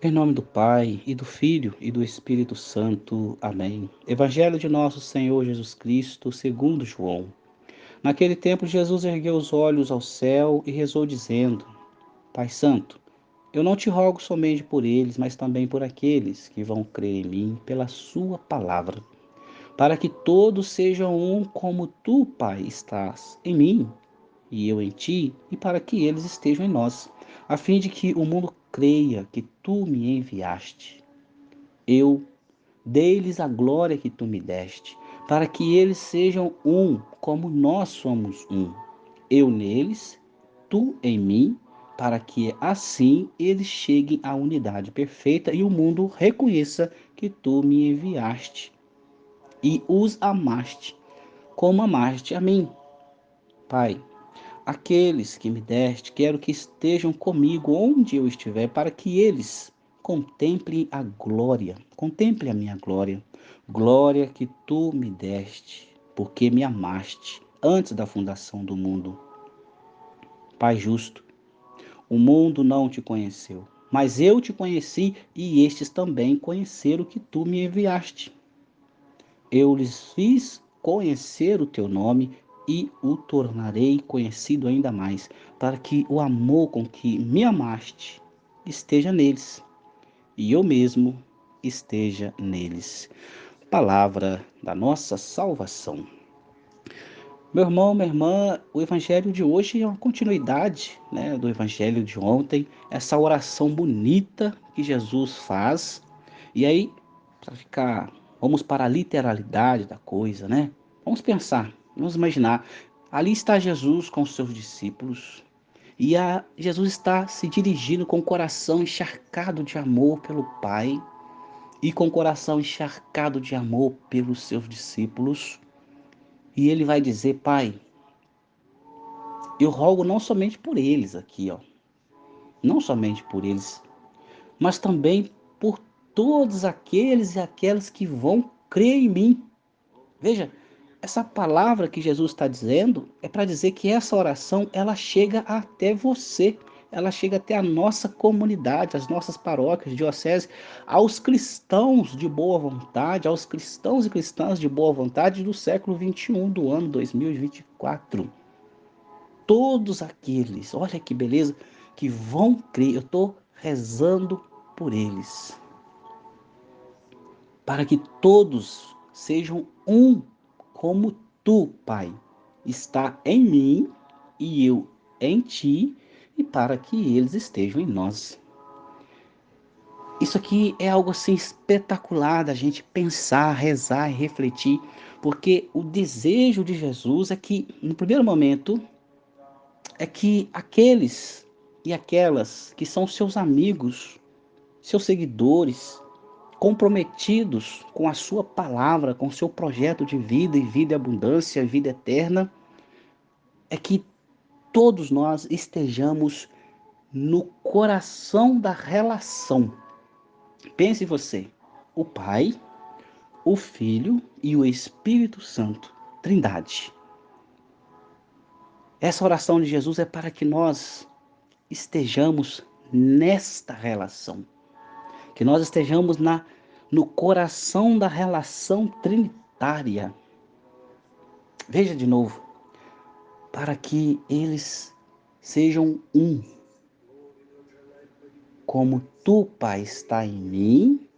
Em nome do Pai, e do Filho, e do Espírito Santo. Amém. Evangelho de nosso Senhor Jesus Cristo, segundo João. Naquele tempo, Jesus ergueu os olhos ao céu e rezou, dizendo: Pai Santo, eu não te rogo somente por eles, mas também por aqueles que vão crer em mim pela sua palavra, para que todos sejam um como tu, Pai, estás em mim e eu em ti, e para que eles estejam em nós, a fim de que o mundo creia que tu me enviaste. Eu dei-lhes a glória que tu me deste, para que eles sejam um, como nós somos um. Eu neles, tu em mim, para que assim eles cheguem à unidade perfeita e o mundo reconheça que tu me enviaste e os amaste, como amaste a mim. Pai, aqueles que me deste, quero que estejam comigo onde eu estiver, para que eles contemplem a minha glória, glória que tu me deste, porque me amaste antes da fundação do mundo. Pai justo, o mundo não te conheceu, mas eu te conheci e estes também conheceram que tu me enviaste. Eu lhes fiz conhecer o teu nome e o tornarei conhecido ainda mais, para que o amor com que me amaste esteja neles e eu mesmo esteja neles. Palavra da nossa salvação. Meu irmão, minha irmã, o evangelho de hoje é uma continuidade, do evangelho de ontem, essa oração bonita que Jesus faz. E aí, vamos para a literalidade da coisa, né? Vamos pensar, vamos imaginar. Ali está Jesus com os seus discípulos. Jesus está se dirigindo com o coração encharcado de amor pelo Pai e com o coração encharcado de amor pelos seus discípulos. E ele vai dizer: Pai, eu rogo não somente por eles aqui, ó, não somente por eles, mas também por todos aqueles e aquelas que vão crer em mim. Veja, essa palavra que Jesus está dizendo é para dizer que essa oração ela chega até você, ela chega até a nossa comunidade, as nossas paróquias, dioceses, aos cristãos de boa vontade, aos cristãos e cristãs de boa vontade do século 21, do ano 2024. Todos aqueles, olha que beleza, que vão crer, eu estou rezando por eles, para que todos sejam um, como tu, Pai, está em mim e eu em ti, e para que eles estejam em nós. Isso aqui é algo assim espetacular da gente pensar, rezar e refletir, porque o desejo de Jesus é que, no primeiro momento, é que aqueles e aquelas que são seus amigos, seus seguidores, comprometidos com a sua palavra, com o seu projeto de vida e vida e abundância, vida eterna, é que todos nós estejamos no coração da relação. Pense você, o Pai, o Filho e o Espírito Santo, Trindade. Essa oração de Jesus é para que nós estejamos nesta relação, que nós estejamos no coração da relação trinitária. Veja de novo, para que eles sejam um, como tu, Pai, está em mim,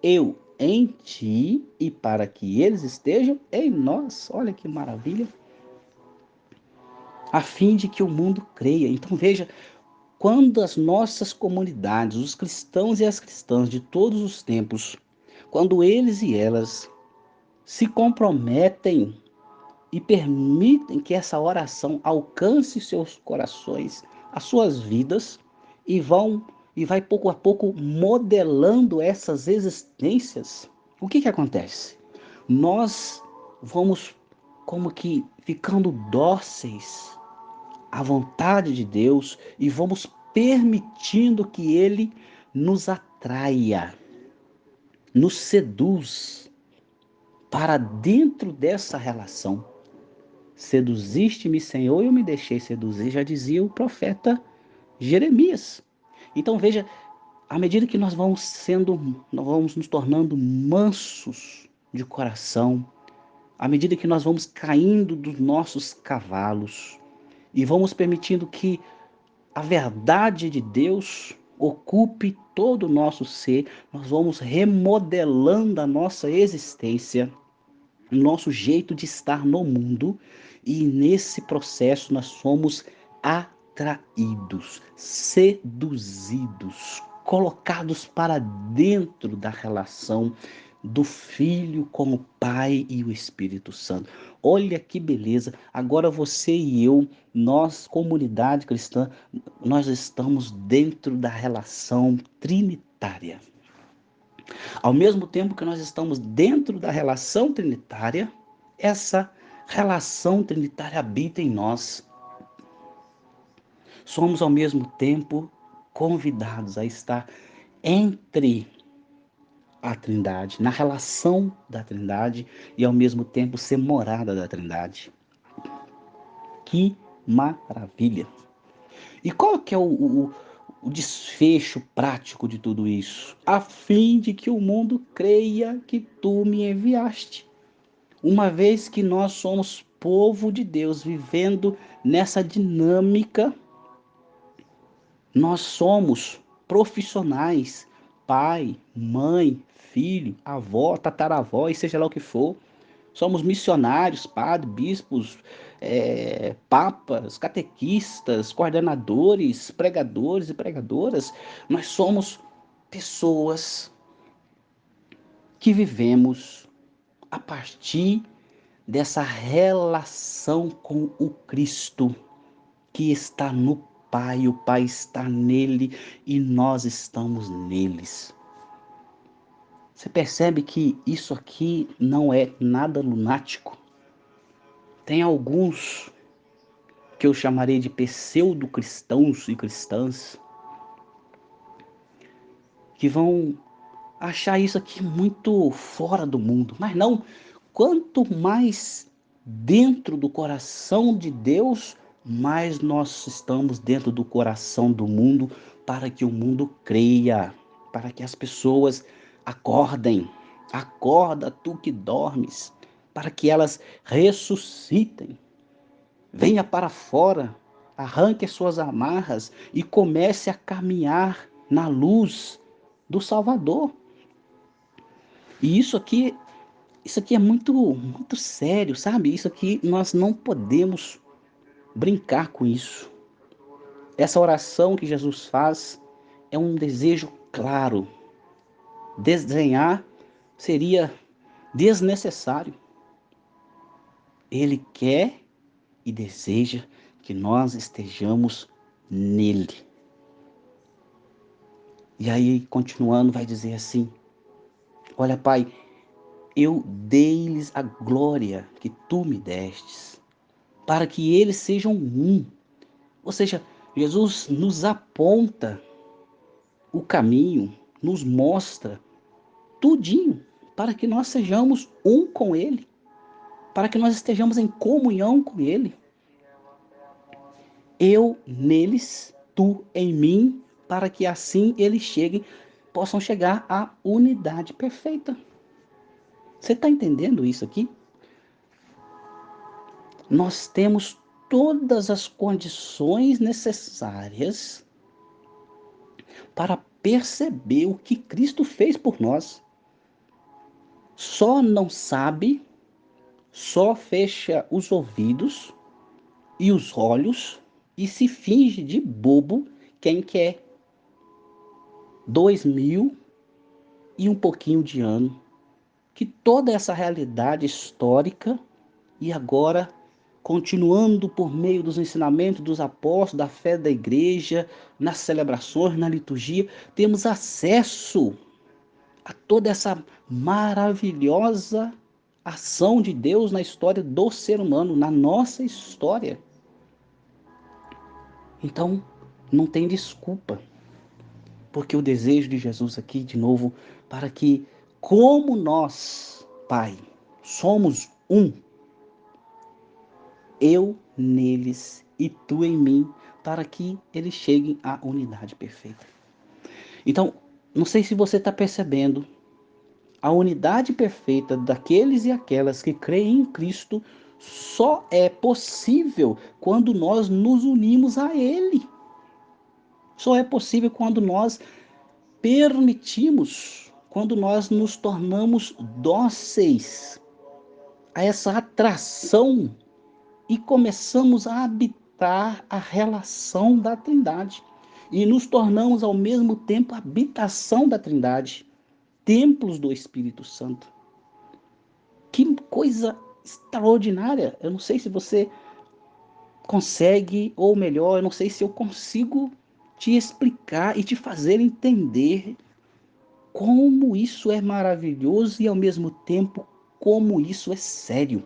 eu em ti, e para que eles estejam em nós. Olha que maravilha! A fim de que o mundo creia. Então veja, quando as nossas comunidades, os cristãos e as cristãs de todos os tempos, quando eles e elas se comprometem e permitem que essa oração alcance seus corações, as suas vidas, e vai pouco a pouco modelando essas existências, o que acontece? Nós vamos como que ficando dóceis à vontade de Deus e vamos permitindo que Ele nos atraia, nos seduz para dentro dessa relação. Seduziste-me, Senhor, e eu me deixei seduzir, já dizia o profeta Jeremias. Então veja, À medida que nós vamos nos tornando mansos de coração, à medida que nós vamos caindo dos nossos cavalos e vamos permitindo que a verdade de Deus ocupe todo o nosso ser, nós vamos remodelando a nossa existência, o nosso jeito de estar no mundo, e nesse processo nós somos atraídos, seduzidos, colocados para dentro da relação do Filho com o Pai e o Espírito Santo. Olha que beleza! Agora você e eu, nós, comunidade cristã, nós estamos dentro da relação trinitária. Ao mesmo tempo que nós estamos dentro da relação trinitária, essa relação trinitária habita em nós. Somos ao mesmo tempo convidados a estar entre a Trindade, na relação da Trindade e ao mesmo tempo ser morada da Trindade. Que maravilha! E qual que é o desfecho prático de tudo isso? A fim de que o mundo creia que tu me enviaste. Uma vez que nós somos povo de Deus, vivendo nessa dinâmica, nós somos profissionais, pai, mãe, filho, avó, tataravó e seja lá o que for. Somos missionários, padres, bispos, papas, catequistas, coordenadores, pregadores e pregadoras. Nós somos pessoas que vivemos a partir dessa relação com o Cristo que está no Pai, o Pai está nele e nós estamos neles. Você percebe que isso aqui não é nada lunático? Tem alguns que eu chamarei de pseudo-cristãos e cristãs que vão achar isso aqui muito fora do mundo. Mas não, quanto mais dentro do coração de Deus, mais nós estamos dentro do coração do mundo para que o mundo creia, para que as pessoas acordem. Acorda tu que dormes, para que elas ressuscitem. Venha para fora, arranque as suas amarras e comece a caminhar na luz do Salvador. E isso aqui é muito sério, sabe? Isso aqui nós não podemos brincar com isso. Essa oração que Jesus faz é um desejo claro. Desdenhar seria desnecessário. Ele quer e deseja que nós estejamos nele. E aí, continuando, vai dizer assim: olha, Pai, eu dei-lhes a glória que tu me destes, para que eles sejam um. Ou seja, Jesus nos aponta o caminho, nos mostra tudinho para que nós sejamos um com Ele, para que nós estejamos em comunhão com Ele. Eu neles, tu em mim, para que assim eles possam chegar à unidade perfeita. Você está entendendo isso aqui? Nós temos todas as condições necessárias para perceber o que Cristo fez por nós. Só não sabe, só fecha os ouvidos e os olhos e se finge de bobo quem quer 2000 e um pouquinho de ano, que toda essa realidade histórica e agora continuando por meio dos ensinamentos dos apóstolos, da fé da igreja, nas celebrações, na liturgia, temos acesso a toda essa maravilhosa ação de Deus na história do ser humano, na nossa história. Então, não tem desculpa, porque o desejo de Jesus aqui, de novo, para que, como nós, Pai, somos um, eu neles e tu em mim, para que eles cheguem à unidade perfeita. Então, não sei se você está percebendo, a unidade perfeita daqueles e aquelas que creem em Cristo só é possível quando nós nos unimos a Ele. Só é possível quando nós permitimos, quando nós nos tornamos dóceis a essa atração e começamos a habitar a relação da Trindade. E nos tornamos ao mesmo tempo habitação da Trindade, templos do Espírito Santo. Que coisa extraordinária! Eu não sei se você consegue, ou melhor, eu não sei se eu consigo te explicar e te fazer entender como isso é maravilhoso e ao mesmo tempo como isso é sério.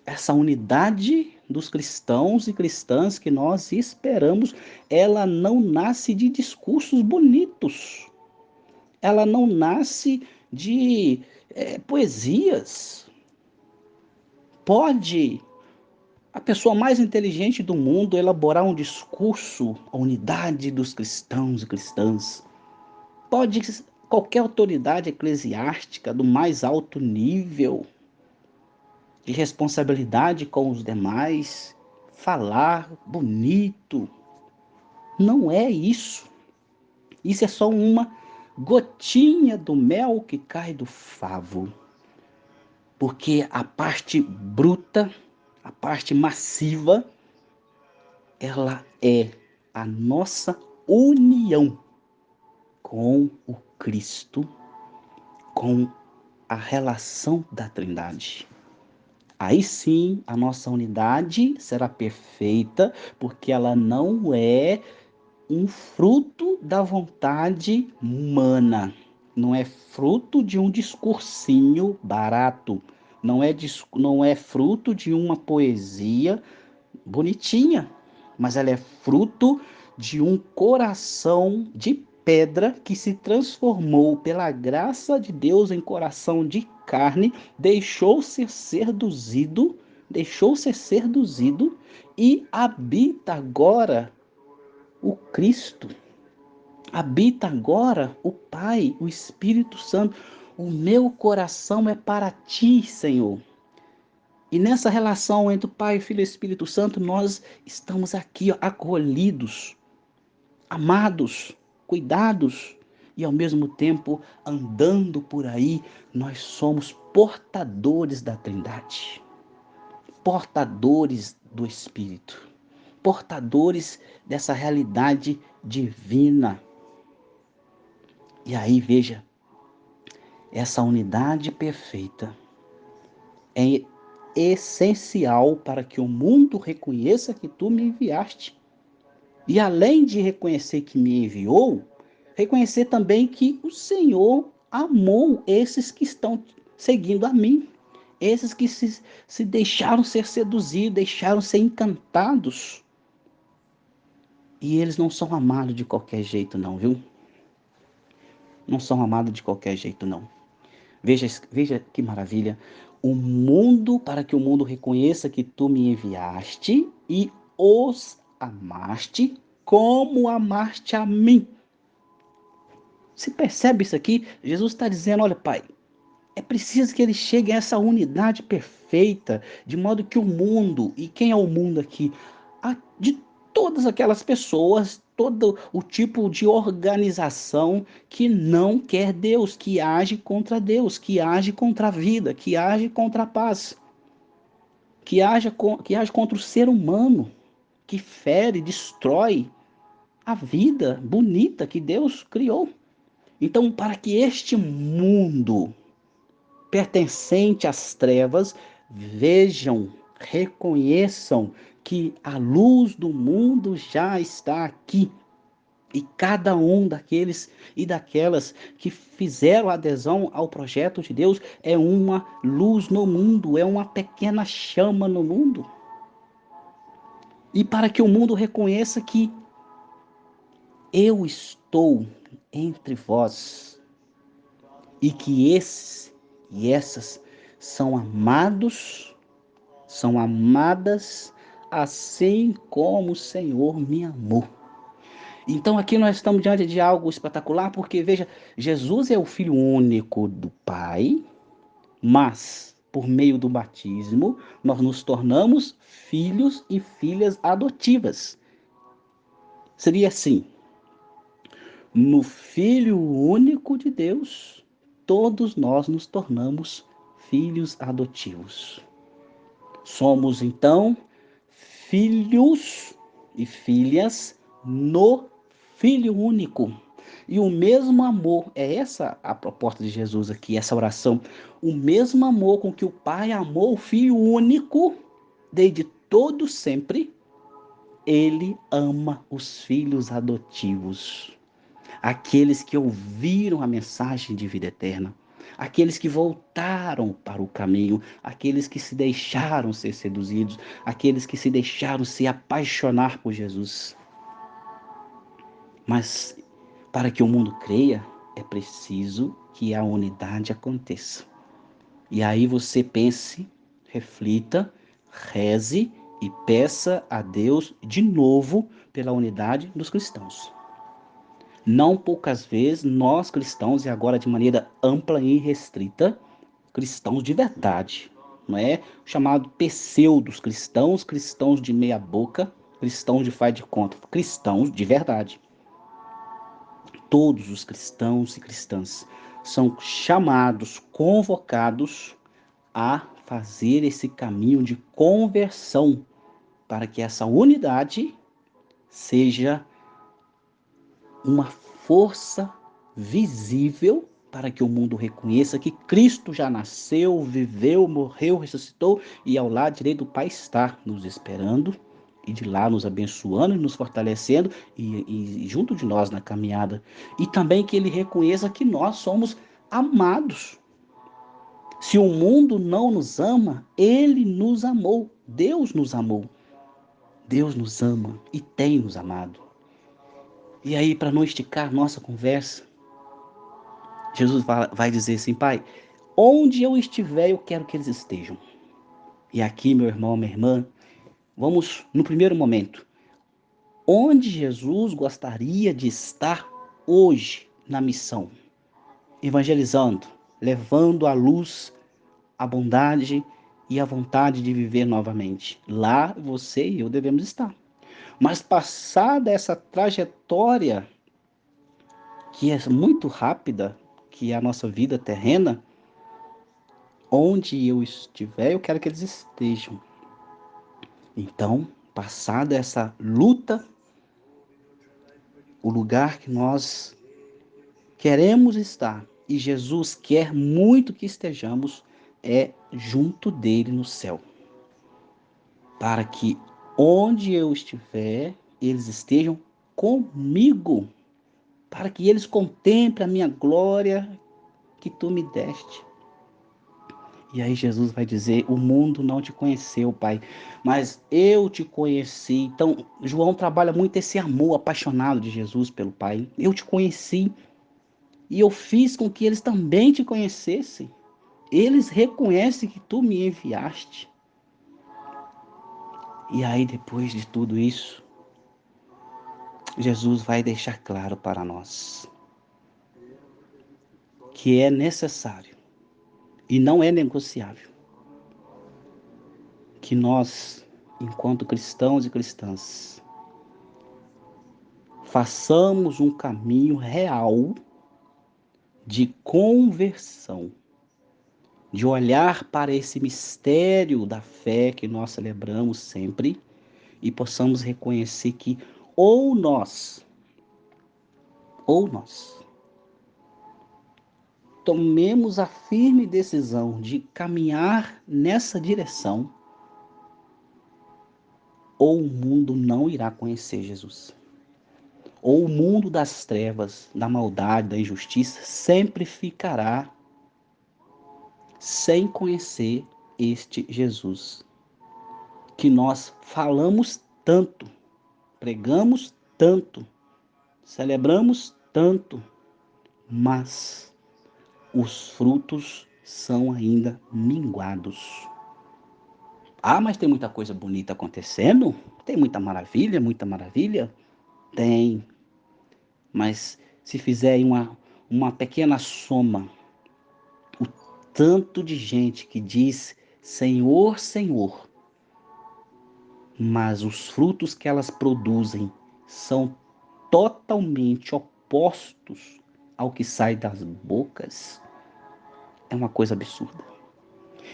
Essa unidade dos cristãos e cristãs que nós esperamos, ela não nasce de discursos bonitos. Ela não nasce de poesias. Pode a pessoa mais inteligente do mundo elaborar um discurso, a unidade dos cristãos e cristãs. Pode qualquer autoridade eclesiástica do mais alto nível de responsabilidade com os demais falar bonito. Não é isso. Isso é só uma gotinha do mel que cai do favo. Porque a parte bruta, a parte massiva, ela é a nossa união com o Cristo, com a relação da Trindade. Aí sim, a nossa unidade será perfeita, porque ela não é um fruto da vontade humana, não é fruto de um discursinho barato, não é fruto de uma poesia bonitinha, mas ela é fruto de um coração de pedra que se transformou pela graça de Deus em coração de carne, deixou-se seduzido e habita agora o Cristo. Habita agora o Pai, o Espírito Santo. O meu coração é para ti, Senhor. E nessa relação entre o Pai, Filho e Espírito Santo, nós estamos aqui ó, acolhidos, amados, cuidados e ao mesmo tempo andando por aí, nós somos portadores da Trindade, portadores do Espírito, portadores dessa realidade divina. E aí, veja, essa unidade perfeita é essencial para que o mundo reconheça que tu me enviaste. E além de reconhecer que me enviou, reconhecer também que o Senhor amou esses que estão seguindo a mim. Esses que se deixaram ser seduzidos, deixaram ser encantados. E eles não são amados de qualquer jeito, não, viu? Não são amados de qualquer jeito, não. Veja que maravilha. O mundo, para que o mundo reconheça que tu me enviaste e os amaste como amaste a mim. Se percebe isso aqui? Jesus está dizendo, olha, Pai, é preciso que eles cheguem a essa unidade perfeita, de modo que o mundo, e quem é o mundo aqui? De todas aquelas pessoas, todo o tipo de organização que não quer Deus, que age contra Deus, que age contra a vida, que age contra a paz, que age contra o ser humano, que fere, destrói a vida bonita que Deus criou. Então, para que este mundo pertencente às trevas vejam, reconheçam que a luz do mundo já está aqui. E cada um daqueles e daquelas que fizeram adesão ao projeto de Deus é uma luz no mundo, é uma pequena chama no mundo. E para que o mundo reconheça que eu estou entre vós e que esses e essas são amados, são amadas assim como o Senhor me amou. Então aqui nós estamos diante de algo espetacular, porque veja, Jesus é o Filho único do Pai, mas por meio do batismo nós nos tornamos filhos e filhas adotivas. Seria assim: no Filho único de Deus, todos nós nos tornamos filhos adotivos. Somos então filhos e filhas no Filho único. E o mesmo amor, é essa a proposta de Jesus aqui, essa oração. O mesmo amor com que o Pai amou o Filho único, desde todo sempre, ele ama os filhos adotivos. Aqueles que ouviram a mensagem de vida eterna, aqueles que voltaram para o caminho, aqueles que se deixaram ser seduzidos, aqueles que se deixaram se apaixonar por Jesus. Mas para que o mundo creia, é preciso que a unidade aconteça. E aí você pense, reflita, reze e peça a Deus de novo pela unidade dos cristãos. Não poucas vezes nós cristãos, e agora de maneira ampla e restrita, cristãos de verdade, não é chamado pseudos cristãos, cristãos de meia boca, cristãos de faz de conta, cristãos de verdade. Todos os cristãos e cristãs são chamados, convocados a fazer esse caminho de conversão para que essa unidade seja uma força visível para que o mundo reconheça que Cristo já nasceu, viveu, morreu, ressuscitou e ao lado direito do Pai está nos esperando e de lá nos abençoando e nos fortalecendo e junto de nós na caminhada. E também que ele reconheça que nós somos amados. Se o mundo não nos ama, ele nos amou. Deus nos amou. Deus nos ama e tem nos amado. E aí, para não esticar nossa conversa, Jesus vai dizer assim: Pai, onde eu estiver, eu quero que eles estejam. E aqui, meu irmão, minha irmã, vamos no primeiro momento. Onde Jesus gostaria de estar hoje na missão? Evangelizando, levando à luz a bondade e a vontade de viver novamente. Lá você e eu devemos estar. Mas passada essa trajetória, que é muito rápida, que é a nossa vida terrena, onde eu estiver, eu quero que eles estejam. Então, passada essa luta, o lugar que nós queremos estar, e Jesus quer muito que estejamos, é junto dele no céu. Para que onde eu estiver, eles estejam comigo. Para que eles contemplem a minha glória que tu me deste. E aí Jesus vai dizer: o mundo não te conheceu, Pai, mas eu te conheci. Então, João trabalha muito esse amor apaixonado de Jesus pelo Pai. Eu te conheci e eu fiz com que eles também te conhecessem. Eles reconhecem que tu me enviaste. E aí, depois de tudo isso, Jesus vai deixar claro para nós que é necessário e não é negociável que nós, enquanto cristãos e cristãs, façamos um caminho real de conversão, de olhar para esse mistério da fé que nós celebramos sempre e possamos reconhecer que ou nós tomemos a firme decisão de caminhar nessa direção, ou o mundo não irá conhecer Jesus. Ou o mundo das trevas, da maldade, da injustiça, sempre ficará sem conhecer este Jesus. Que nós falamos tanto, pregamos tanto, celebramos tanto, mas os frutos são ainda minguados. Ah, mas tem muita coisa bonita acontecendo? Tem muita maravilha, muita maravilha? Tem. Mas se fizer uma pequena soma, o tanto de gente que diz Senhor, Senhor, mas os frutos que elas produzem são totalmente opostos ao que sai das bocas, é uma coisa absurda.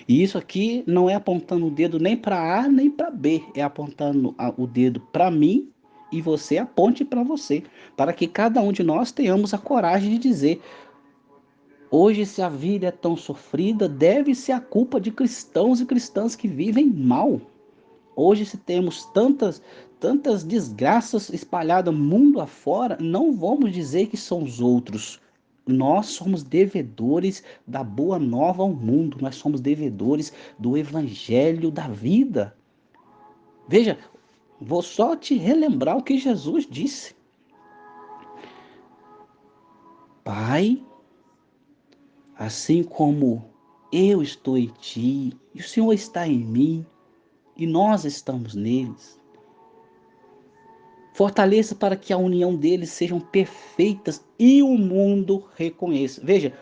E isso aqui não é apontando o dedo nem para A nem para B, é apontando o dedo para mim e você aponte para você, para que cada um de nós tenhamos a coragem de dizer: hoje, se a vida é tão sofrida, deve-se à culpa de cristãos e cristãs que vivem mal. Hoje, se temos tantas desgraças espalhadas mundo afora, não vamos dizer que são os outros. Nós somos devedores da boa nova ao mundo. Nós somos devedores do evangelho da vida. Veja, vou só te relembrar o que Jesus disse. Pai, assim como eu estou em ti, e o Senhor está em mim, e nós estamos neles, fortaleça para que a união deles sejam perfeitas e o mundo reconheça. Veja,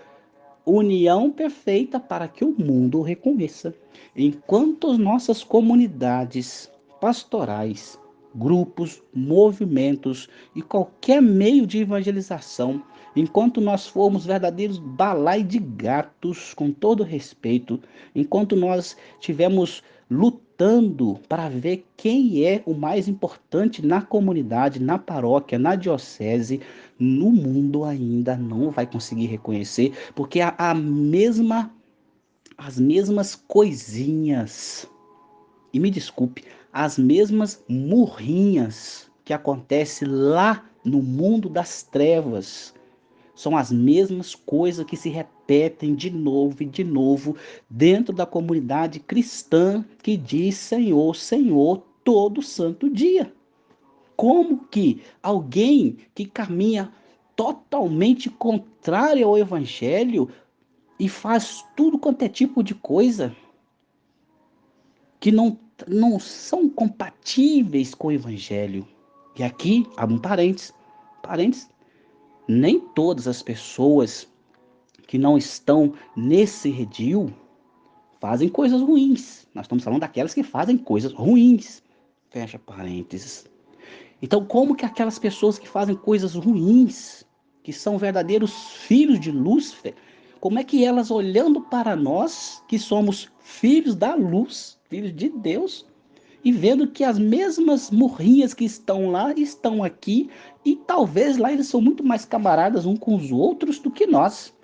união perfeita para que o mundo o reconheça. Enquanto as nossas comunidades pastorais, grupos, movimentos e qualquer meio de evangelização, enquanto nós formos verdadeiros balai de gatos, com todo respeito, enquanto nós estivermos lutando para ver quem é o mais importante na comunidade, na paróquia, na diocese, no mundo ainda não vai conseguir reconhecer, porque as mesmas coisinhas, e me desculpe, as mesmas murrinhas que acontece lá no mundo das trevas, são as mesmas coisas que se repetem de novo e de novo dentro da comunidade cristã que diz Senhor, Senhor todo santo dia. Como que alguém que caminha totalmente contrário ao evangelho e faz tudo quanto é tipo de coisa que não são compatíveis com o evangelho? E aqui, abre um parênteses, nem todas as pessoas que não estão nesse redil fazem coisas ruins. Nós estamos falando daquelas que fazem coisas ruins. Fecha parênteses. Então, como que aquelas pessoas que fazem coisas ruins, que são verdadeiros filhos de Lúcifer, como é que elas, olhando para nós, que somos filhos da luz, filhos de Deus, e vendo que as mesmas murrinhas que estão lá, estão aqui, e talvez lá eles são muito mais camaradas uns com os outros do que nós.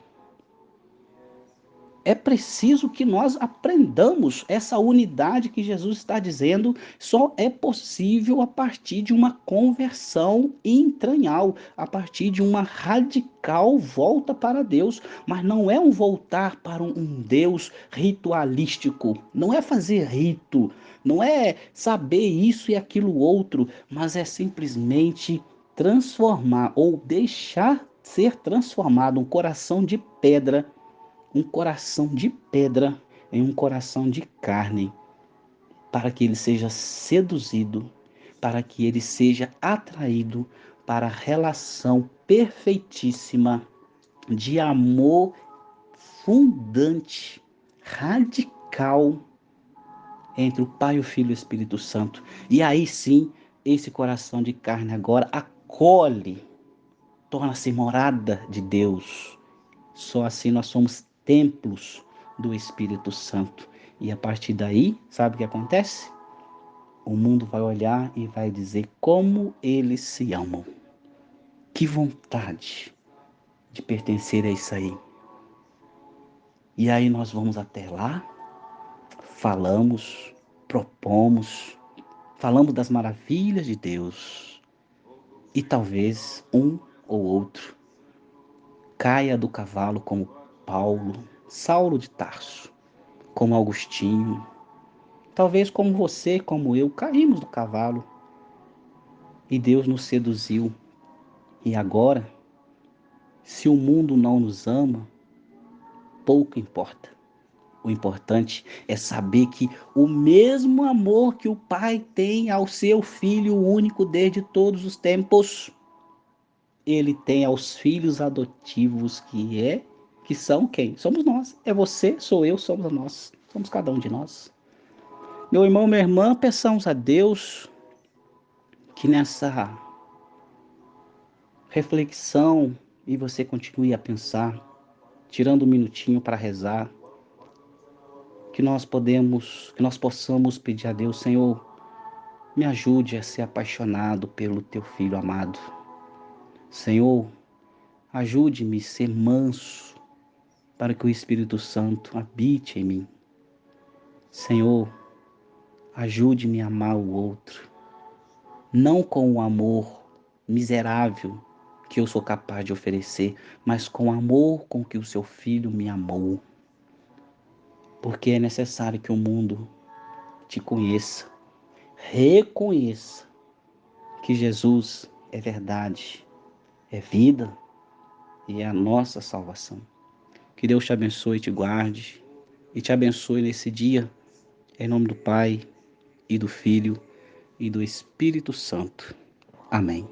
É preciso que nós aprendamos essa unidade que Jesus está dizendo, só é possível a partir de uma conversão entranhal, a partir de uma radical volta para Deus, mas não é um voltar para um Deus ritualístico, não é fazer rito, não é saber isso e aquilo outro, mas é simplesmente transformar ou deixar ser transformado um coração de pedra, um coração de pedra em um coração de carne, para que ele seja seduzido, para que ele seja atraído para a relação perfeitíssima de amor fundante, radical entre o Pai, o Filho e o Espírito Santo. E aí sim, esse coração de carne agora acolhe, torna-se morada de Deus. Só assim nós somos templos do Espírito Santo. E a partir daí, sabe o que acontece? O mundo vai olhar e vai dizer como eles se amam. Que vontade de pertencer a isso aí. E aí nós vamos até lá, falamos, propomos, falamos das maravilhas de Deus. E talvez um ou outro caia do cavalo como Paulo, Saulo de Tarso, como Agostinho. Talvez como você, como eu, caímos do cavalo e Deus nos seduziu. E agora, se o mundo não nos ama, pouco importa. O importante é saber que o mesmo amor que o Pai tem ao seu Filho único desde todos os tempos, Ele tem aos filhos adotivos que são quem? Somos nós. É você, sou eu, somos nós. Somos cada um de nós. Meu irmão, minha irmã, peçamos a Deus que nessa reflexão e você continue a pensar, tirando um minutinho para rezar, que nós possamos pedir a Deus, Senhor, me ajude a ser apaixonado pelo teu filho amado. Senhor, ajude-me a ser manso para que o Espírito Santo habite em mim. Senhor, ajude-me a amar o outro, não com o amor miserável que eu sou capaz de oferecer, mas com o amor com que o seu filho me amou. Porque é necessário que o mundo te conheça, reconheça que Jesus é verdade, é vida e é a nossa salvação. Que Deus te abençoe e te guarde e te abençoe nesse dia, em nome do Pai e do Filho e do Espírito Santo. Amém.